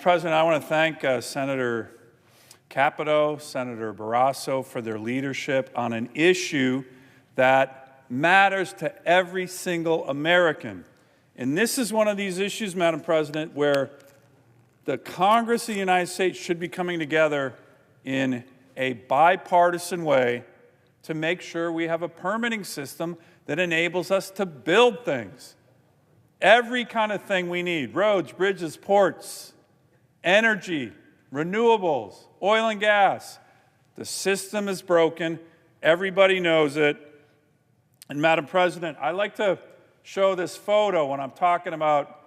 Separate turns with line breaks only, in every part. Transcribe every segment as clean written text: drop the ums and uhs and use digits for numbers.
President, I want to thank Senator Capito, Senator Barrasso for their leadership on an issue that matters to every single American. And this is one of these issues, Madam President, where the Congress of the United States should be coming together in a bipartisan way to make sure we have a permitting system that enables us to build things. Every kind of thing we need: roads, bridges, ports, energy, renewables, oil and gas. The system is broken. Everybody knows it. And Madam President, I like to show this photo when I'm talking about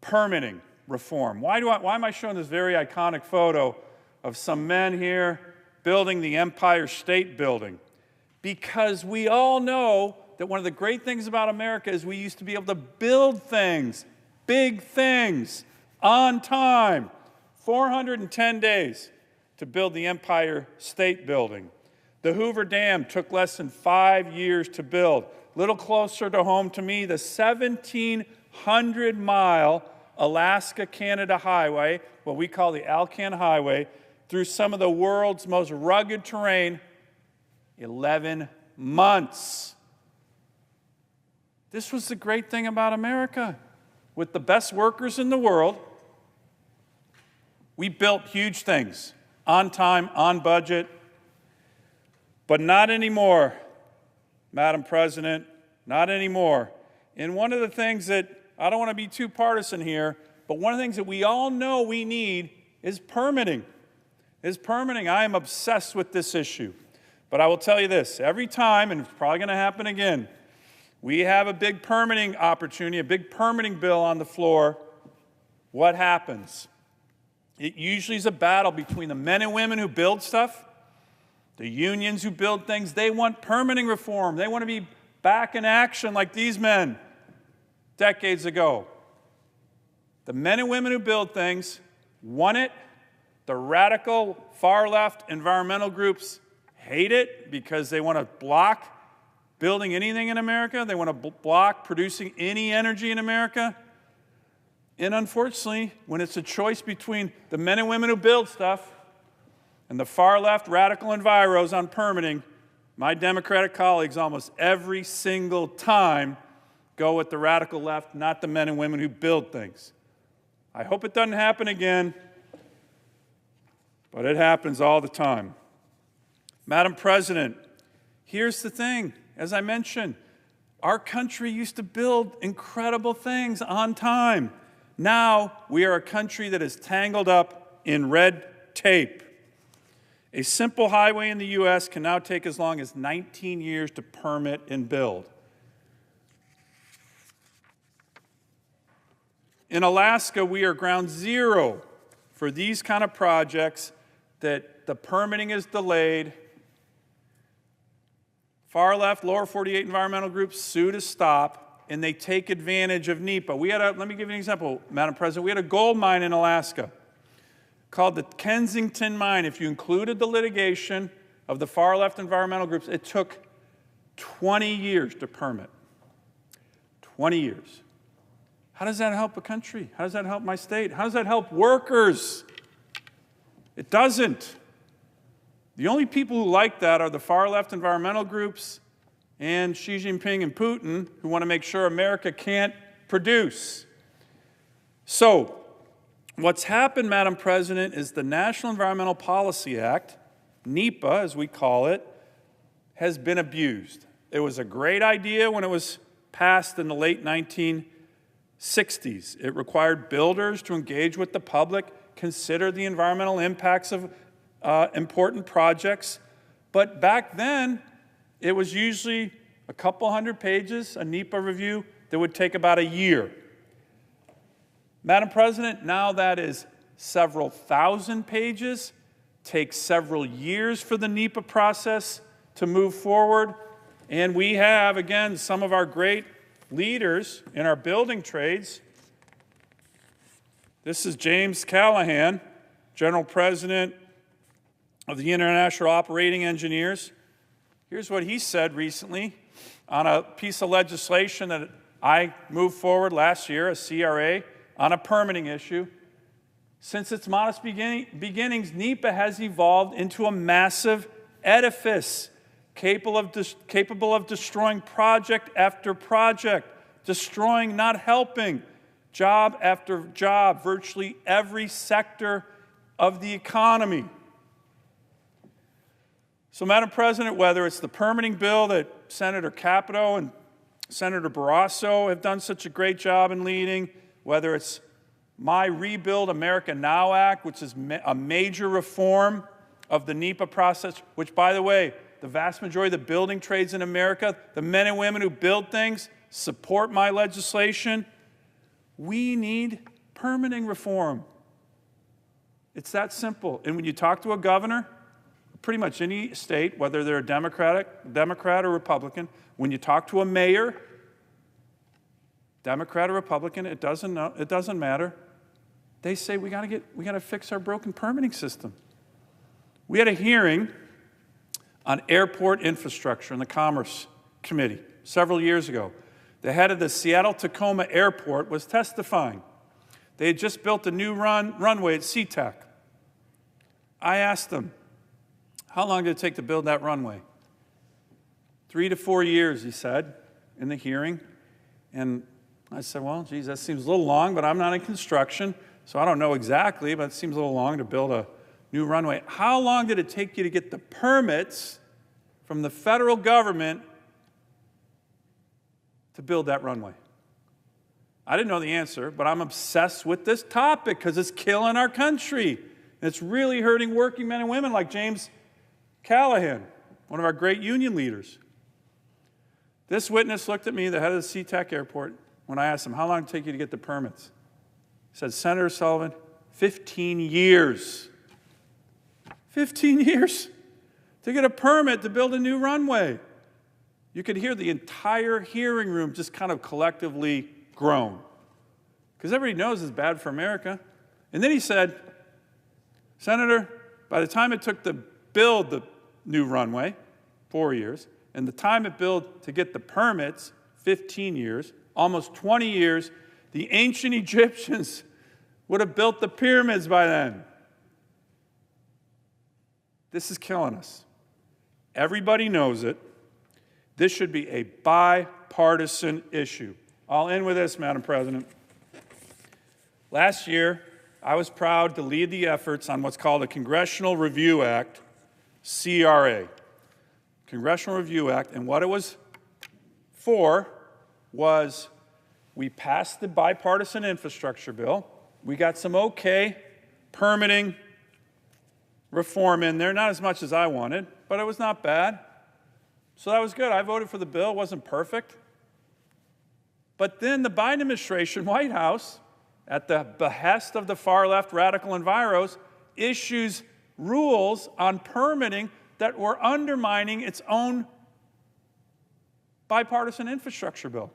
permitting reform. Why am I showing this very iconic photo of some men here building the Empire State Building? Because we all know that one of the great things about America is we used to be able to build things, big things, on time. 410 days to build the Empire State Building. The Hoover Dam took less than 5 years to build. A little closer to home to me, the 1,700-mile Alaska-Canada Highway, what we call the Alcan Highway, through some of the world's most rugged terrain, 11 months. This was the great thing about America. With the best workers in the world, we built huge things, on time, on budget, but not anymore, Madam President, not anymore. And one of the things that, I don't want to be too partisan here, but one of the things that we all know we need is permitting. I am obsessed with this issue. But I will tell you this, every time, and it's probably going to happen again, we have a big permitting opportunity, a big permitting bill on the floor, what happens? It usually is a battle between the men and women who build stuff, the unions who build things. They want permitting reform. They want to be back in action like these men decades ago. The men and women who build things want it. The radical far-left environmental groups hate it because they want to block building anything in America. They want to block producing any energy in America. And unfortunately, when it's a choice between the men and women who build stuff and the far-left radical enviros on permitting, my Democratic colleagues almost every single time go with the radical left, not the men and women who build things. I hope it doesn't happen again, but it happens all the time. Madam President, here's the thing. As I mentioned, our country used to build incredible things on time. Now we are a country that is tangled up in red tape. A simple highway in the U.S. can now take as long as 19 years to permit and build. In Alaska, we are ground zero for these kind of projects that the permitting is delayed. Far left, lower 48 environmental groups sue to stop, and they take advantage of NEPA. Let me give you an example, Madam President. We had a gold mine in Alaska called the Kensington Mine. If you included the litigation of the far left environmental groups, it took 20 years to permit. 20 years. How does that help a country? How does that help my state? How does that help workers? It doesn't. The only people who like that are the far-left environmental groups and Xi Jinping and Putin, who want to make sure America can't produce. So, what's happened, Madam President, is the National Environmental Policy Act, NEPA as we call it, has been abused. It was a great idea when it was passed in the late 1960s. It required builders to engage with the public, consider the environmental impacts of important projects. But back then, it was usually a couple hundred pages, a NEPA review that would take about a year. Madam President, now that is several thousand pages, takes several years for the NEPA process to move forward. And we have, again, some of our great leaders in our building trades. This is James Callahan, General President of the International Operating Engineers. Here's what he said recently on a piece of legislation that I moved forward last year, a CRA, on a permitting issue. Since its modest beginnings, NEPA has evolved into a massive edifice capable of destroying project after project, destroying, not helping, job after job, virtually every sector of the economy. So, Madam President, whether it's the permitting bill that Senator Capito and Senator Barrasso have done such a great job in leading, whether it's my Rebuild America Now Act, which is a major reform of the NEPA process, which, by the way, the vast majority of the building trades in America, the men and women who build things, support my legislation. We need permitting reform. It's that simple. And when you talk to a governor, pretty much any state, whether they're a Democrat or Republican, when you talk to a mayor, Democrat or Republican, it doesn't matter. They say we got to fix our broken permitting system. We had a hearing on airport infrastructure in the Commerce Committee several years ago. The head of the Seattle-Tacoma Airport was testifying. They had just built a new runway at SeaTac. I asked them, how long did it take to build that runway? 3 to 4 years, he said, in the hearing. And I said, well, geez, that seems a little long, but I'm not in construction, so I don't know exactly, but it seems a little long to build a new runway. How long did it take you to get the permits from the federal government to build that runway? I didn't know the answer, but I'm obsessed with this topic because it's killing our country. And it's really hurting working men and women like James Callahan, one of our great union leaders. This witness looked at me, the head of the SeaTac Airport, when I asked him, how long did it take you to get the permits? He said, Senator Sullivan, 15 years. 15 years to get a permit to build a new runway. You could hear the entire hearing room just kind of collectively groan. Because everybody knows it's bad for America. And then he said, Senator, by the time it took to build the new runway, 4 years, and the time it built to get the permits, 15 years, almost 20 years, the ancient Egyptians would have built the pyramids by then. This is killing us. Everybody knows it. This should be a bipartisan issue. I'll end with this, Madam President. Last year, I was proud to lead the efforts on what's called a Congressional Review Act, CRA. Congressional Review Act, and what it was for was we passed the bipartisan infrastructure bill. We got some okay permitting reform in there, not as much as I wanted, but it was not bad. So that was good. I voted for the bill. It wasn't perfect. But then the Biden administration, White House, at the behest of the far-left radical enviros, issues rules on permitting that were undermining its own bipartisan infrastructure bill.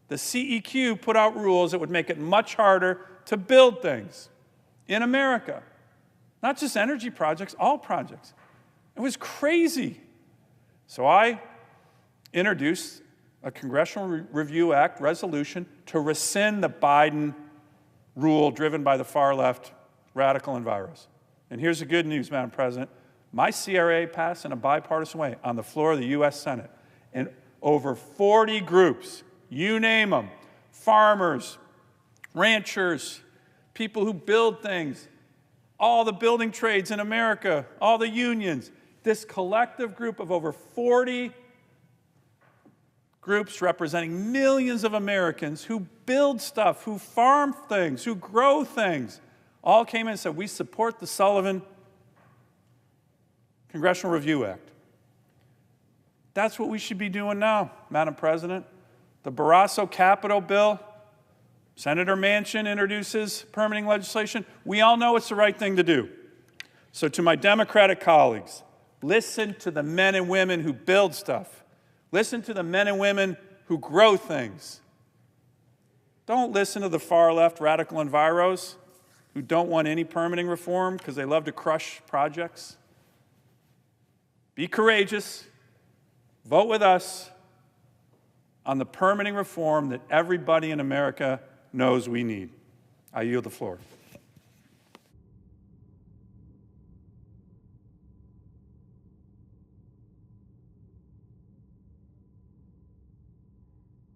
The CEQ put out rules that would make it much harder to build things in America. Not just energy projects, all projects. It was crazy. So I introduced a Congressional Review Act resolution to rescind the Biden rule driven by the far-left radical enviros. And here's the good news, Madam President. My CRA passed in a bipartisan way on the floor of the U.S. Senate. And over 40 groups, you name them, farmers, ranchers, people who build things, all the building trades in America, all the unions, this collective group of over 40 groups representing millions of Americans who build stuff, who farm things, who grow things, all came in and said, we support the Sullivan Congressional Review Act. That's what we should be doing now, Madam President. The Barrasso Capito bill, Senator Manchin introduces permitting legislation. We all know it's the right thing to do. So to my Democratic colleagues, listen to the men and women who build stuff. Listen to the men and women who grow things. Don't listen to the far-left radical enviros who don't want any permitting reform because they love to crush projects. Be courageous. Vote with us on the permitting reform that everybody in America knows we need. I yield the floor.